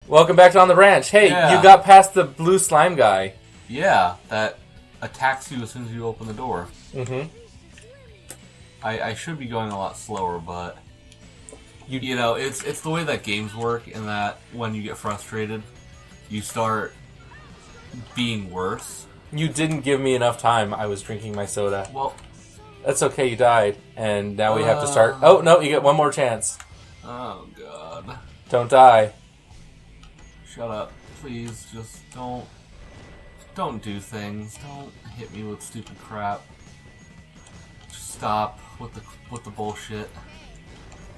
Welcome back to On the Branch. Hey, you got past the blue slime guy. Yeah, that attacks you as soon as you open the door. Mm-hmm. I should be going a lot slower, but... You know, it's the way that games work, in that when you get frustrated, you start being worse. You didn't give me enough time. I was drinking my soda. Well... That's okay, you died. And now we have to start... Oh, no, you get one more chance. Oh, God. Don't die. Shut up. Please, just don't do things. Don't hit me with stupid crap. Just stop with the bullshit.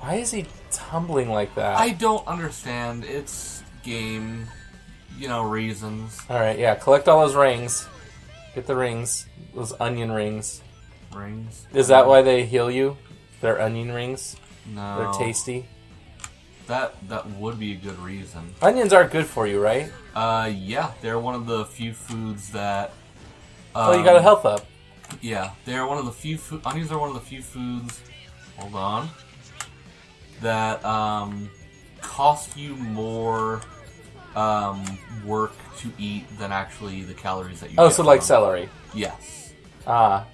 Why is he tumbling like that? I don't understand. It's game, reasons. Alright, yeah, collect all those rings. Get the rings. Those onion rings. Rings? Is that why they heal you? They're onion rings? No. They're tasty? That would be a good reason. Onions are good for you, right? Yeah. They're one of the few foods that... oh, you got a health up. Yeah. They're one of the few onions are one of the few foods... Hold on. That, cost you more, work to eat than actually the calories that you get. Oh, so like celery. Yes. Ah.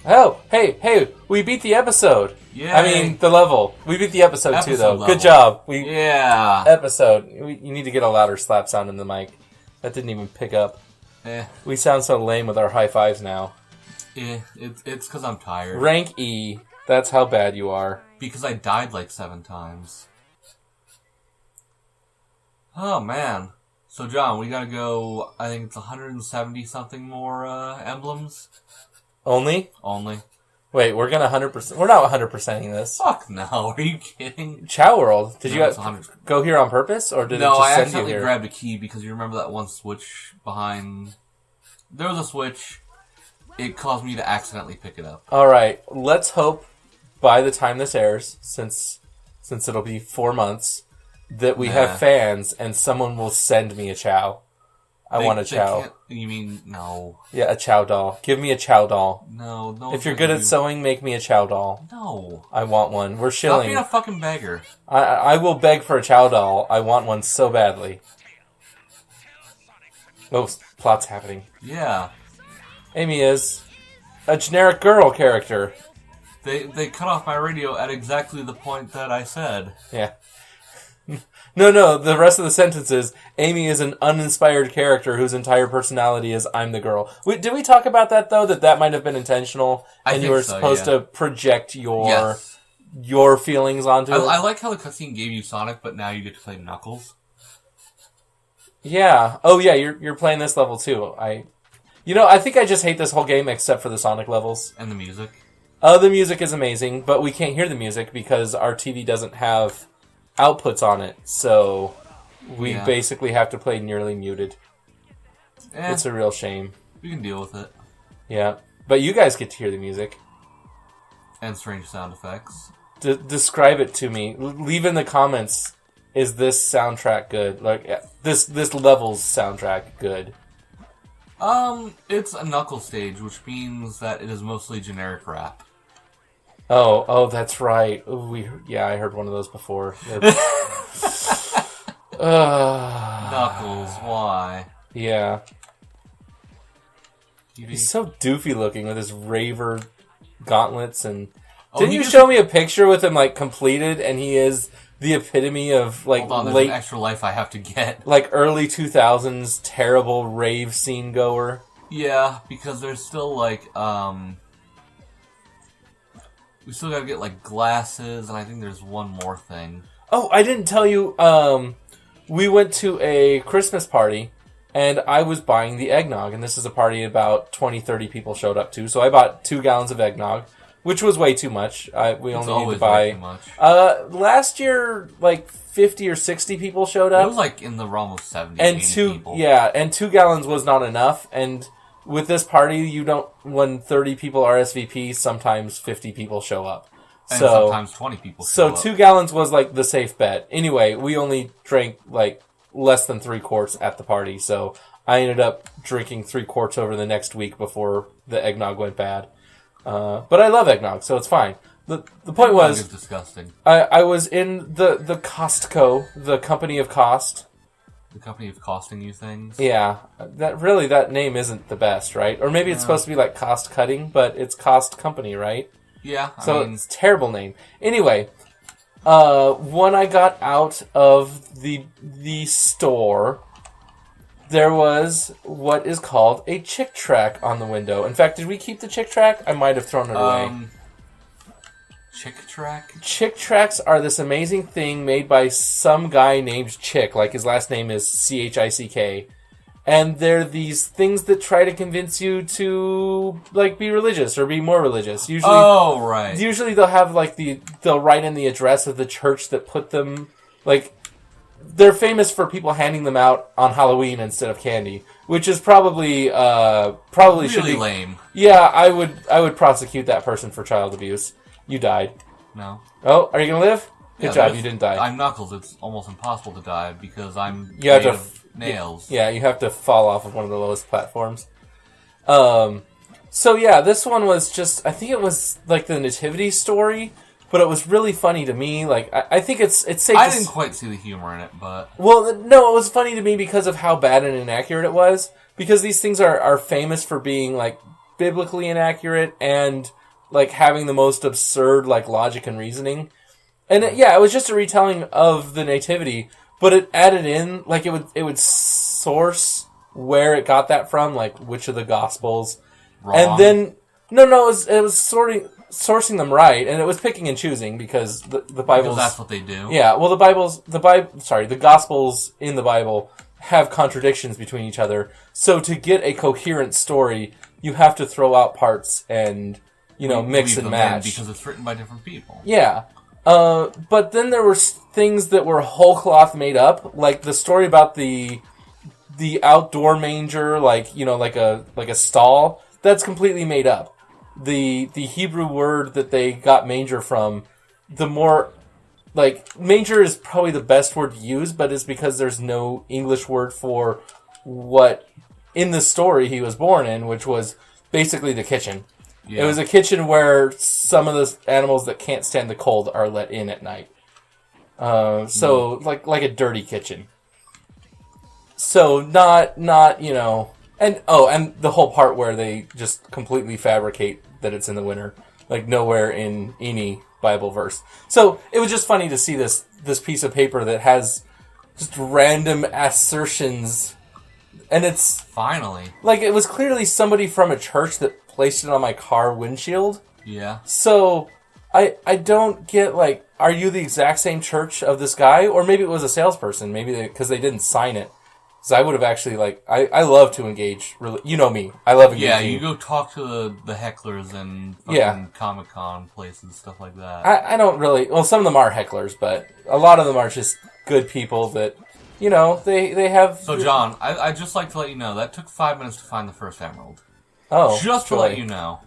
Oh, hey, we beat the episode. Yeah. I mean, the level. We beat the episode too, though. Level. Good job. Yeah. Episode. You need to get a louder slap sound in the mic. That didn't even pick up. We sound so lame with our high fives now. It's because I'm tired. Rank E. That's how bad you are. Because I died like 7 times. Oh, man. So, John, we gotta go, I think it's 170-something more emblems. Only? Only. Wait, we're gonna 100%... We're not 100%ing this. Fuck no, are you kidding? Chao World. Did you it's go here on purpose, or did it just No, I send you accidentally here? grabbed a key because you remember that one switch behind... There was a switch. It caused me to accidentally pick it up. Alright, let's hope by the time this airs, since it'll be 4 months, that we have fans and someone will send me a Chao. I want a Chao. You mean, no. Yeah, a Chao doll. Give me a Chao doll. No. If you're good at sewing, make me a Chao doll. No. I want one. We're Stop shilling. being a fucking beggar. I will beg for a Chao doll. I want one so badly. Oh, plot's happening. Yeah. Amy is a generic girl character. They cut off my radio at exactly the point that I said. Yeah. No, the rest of the sentence is, Amy is an uninspired character whose entire personality is, I'm the girl. Did we talk about that, though? That might have been intentional? And you were supposed to project your feelings onto it? I like how the cutscene gave you Sonic, but now you get to play Knuckles. Yeah. Oh, yeah, you're playing this level, too. I think I just hate this whole game except for the Sonic levels. And the music. The music is amazing, but we can't hear the music because our TV doesn't have outputs on it, so we basically have to play nearly muted. It's a real shame. We can deal with it. Yeah, but you guys get to hear the music. And strange sound effects. Describe it to me. Leave in the comments, is this soundtrack good? Like, this level's soundtrack good? It's a Knuckles stage, which means that it is mostly generic rap. Oh, that's right. Ooh, I heard one of those before. Knuckles, why? Yeah. He's so doofy looking with his raver gauntlets and... Didn't you show me a picture with him, like, completed, and he is the epitome of, like, Hold on, there's an extra life I have to get. Like, early 2000s terrible rave scene goer? Yeah, because there's still, like, we still gotta get, like, glasses, and I think there's one more thing. Oh, I didn't tell you, we went to a Christmas party, and I was buying the eggnog, and this is a party about 20, 30 people showed up to, so I bought 2 gallons of eggnog, which was way too much. We only need to buy... Way too much. Last year, like, 50 or 60 people showed up. It was, like, in the realm of 70, 80 people. Yeah, and 2 gallons was not enough, and... With this party, when 30 people RSVP, sometimes 50 people show up. And sometimes 20 people show up. So 2 gallons was, like, the safe bet. Anyway, we only drank, like, less than 3 quarts at the party, so I ended up drinking 3 quarts over the next week before the eggnog went bad. But I love eggnog, so it's fine. The point was... It's disgusting. I was in the Costco, the company of cost. The company of costing you things? Yeah. That name isn't the best, right? Or maybe it's supposed to be like cost cutting, but it's cost company, right? Yeah. So it's a terrible name. Anyway, when I got out of the store, there was what is called a chick track on the window. In fact, did we keep the chick track? I might have thrown it away. Chick track? Chick tracks are this amazing thing made by some guy named Chick, like his last name is Chick. And they're these things that try to convince you to like be religious or be more religious. Usually they'll have like they'll write in the address of the church that put them, like they're famous for people handing them out on Halloween instead of candy, which is probably really should be lame. Yeah, I would prosecute that person for child abuse. You died. No. Oh, are you gonna live? Good job, you didn't die. I'm Knuckles. It's almost impossible to die because I'm made of nails. Yeah, you have to fall off of one of the lowest platforms. So yeah, this one was just, I think it was like the nativity story, but it was really funny to me. Like, I think it's safe I didn't quite see the humor in it, but... Well, no, it was funny to me because of how bad and inaccurate it was. Because these things are famous for being, like, biblically inaccurate and... like having the most absurd like logic and reasoning, and it was just a retelling of the nativity, but it added in like it would source where it got that from, like which of the gospels, wrong. And then it was sourcing them right, and it was picking and choosing because the Bible, that's what they do. Yeah, well the gospels in the Bible have contradictions between each other, so to get a coherent story, you have to throw out parts and mix and match. Because it's written by different people. Yeah. But then there were things that were whole cloth made up, like the story about the outdoor manger, like a stall. That's completely made up. The Hebrew word that they got manger from, manger is probably the best word to use, but it's because there's no English word for what in the story he was born in, which was basically the kitchen. Yeah. It was a kitchen where some of the animals that can't stand the cold are let in at night. Like a dirty kitchen. So not and the whole part where they just completely fabricate that it's in the winter, like nowhere in any Bible verse. So it was just funny to see this piece of paper that has just random assertions, and it's finally like it was clearly somebody from a church that placed it on my car windshield. Yeah. So, I don't get, like, are you the exact same church of this guy? Or maybe it was a salesperson. Maybe because they didn't sign it. Because I would have actually, like, I love to engage. Really, you know me. I love engaging. Yeah, you go talk to the hecklers and fucking Comic-Con places, stuff like that. I don't really, well, some of them are hecklers, but a lot of them are just good people that, they have... So, John, I'd just like to let you know, that took 5 minutes to find the first emerald. Oh, just to let you know.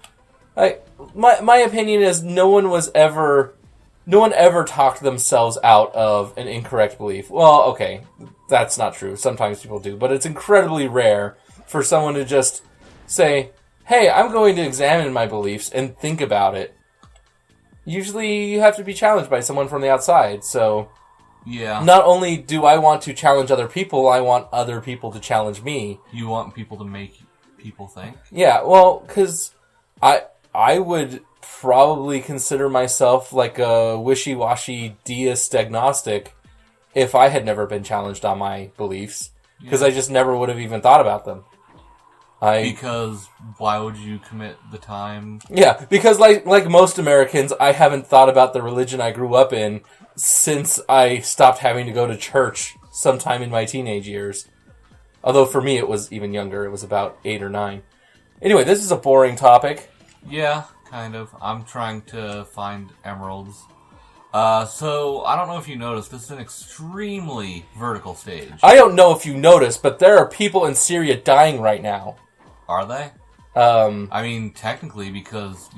My opinion is no one ever talked themselves out of an incorrect belief. Well, okay, that's not true. Sometimes people do, but it's incredibly rare for someone to just say, "Hey, I'm going to examine my beliefs and think about it." Usually, you have to be challenged by someone from the outside. So, yeah. Not only do I want to challenge other people, I want other people to challenge me. You want people to make people think? Yeah, well, because I would probably consider myself like a wishy-washy deist agnostic if I had never been challenged on my beliefs, because I just never would have even thought about them. Because why would you commit the time? Yeah, because like most Americans, I haven't thought about the religion I grew up in since I stopped having to go to church sometime in my teenage years. Although for me it was even younger. It was about 8 or 9. Anyway, this is a boring topic. Yeah, kind of. I'm trying to find emeralds. So, I don't know if you noticed, this is an extremely vertical stage. I don't know if you noticed, but there are people in Syria dying right now. Are they? I mean, technically, because,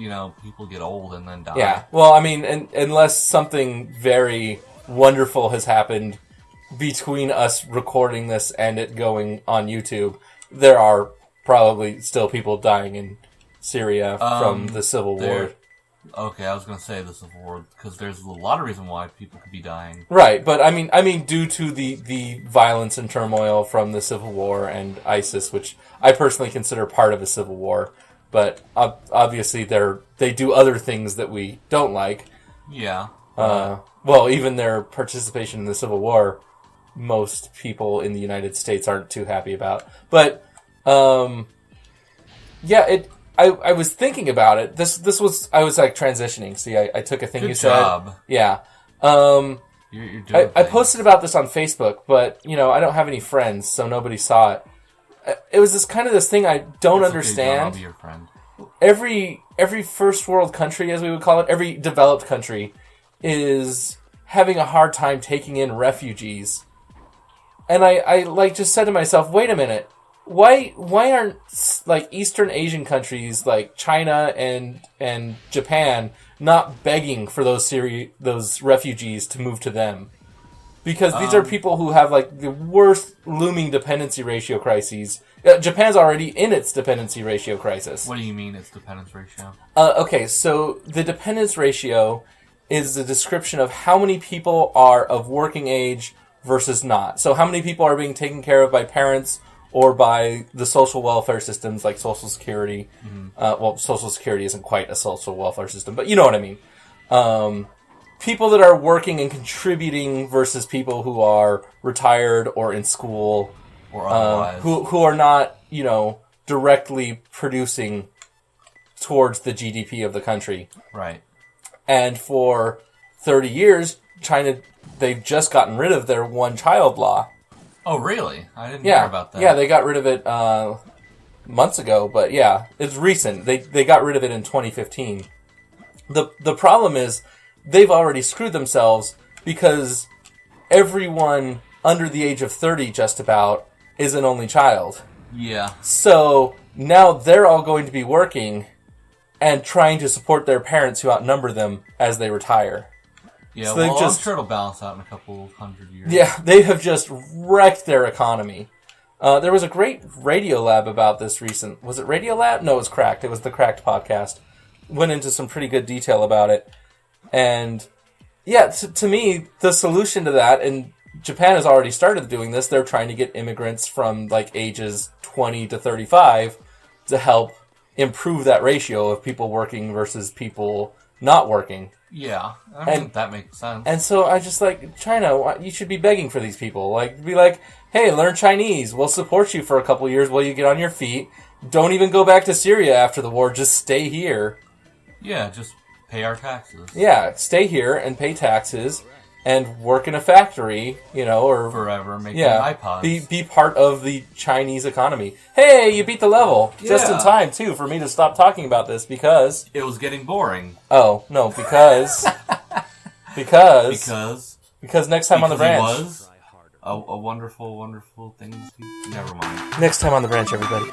people get old and then die. Yeah, well, I mean, unless something very wonderful has happened between us recording this and it going on YouTube, there are probably still people dying in Syria from the Civil War. Okay, I was going to say the Civil War, because there's a lot of reason why people could be dying. Right, but I mean, due to the violence and turmoil from the Civil War and ISIS, which I personally consider part of a civil war, but obviously they do other things that we don't like. Yeah. Well, even their participation in the Civil War, most people in the United States aren't too happy about. But, yeah, I was thinking about it. I was like transitioning. See, I took a thing you said. Good job. Yeah. You're doing I posted about this on Facebook, but, I don't have any friends, so nobody saw it. It was this thing I don't understand. I'll be your friend. Every first world country, as we would call it, every developed country, is having a hard time taking in refugees. And I just said to myself, wait a minute, why aren't Eastern Asian countries like China and Japan not begging for those refugees to move to them? Because these are people who have the worst looming dependency ratio crises. Japan's already in its dependency ratio crisis. What do you mean its dependence ratio? Okay, so the dependence ratio is the description of how many people are of working age versus not. So how many people are being taken care of by parents or by the social welfare systems like Social Security. Mm-hmm. Social Security isn't quite a social welfare system, but you know what I mean. People that are working and contributing versus people who are retired or in school. Or otherwise. Who are not, directly producing towards the GDP of the country. Right. And for 30 years, China, they've just gotten rid of their one-child law. Oh, really? I didn't hear about that. Yeah, they got rid of it months ago, but yeah, it's recent. They got rid of it in 2015. The problem is, they've already screwed themselves because everyone under the age of 30 just about is an only child. Yeah. So now they're all going to be working and trying to support their parents who outnumber them as they retire. Yeah, so I'm sure it'll balance out in a couple hundred years. Yeah, they have just wrecked their economy. There was a great Radio Lab about this recent. Was it Radio Lab? No, it was Cracked. It was the Cracked podcast. Went into some pretty good detail about it. And yeah, to me, the solution to that, and Japan has already started doing this, they're trying to get immigrants from ages 20 to 35 to help improve that ratio of people working versus people not working. Yeah, I think that makes sense. And so I just China, you should be begging for these people. Be like, hey, learn Chinese. We'll support you for a couple years while you get on your feet. Don't even go back to Syria after the war. Just stay here. Yeah, just pay our taxes. Yeah, stay here and pay taxes and work in a factory, or forever making iPods. Be part of the Chinese economy. Hey, you beat the level. Yeah. Just in time, too, for me to stop talking about this because it was getting boring. Oh, no, because next time on the branch. It was a wonderful, wonderful thing. Never mind. Next time on the branch, everybody.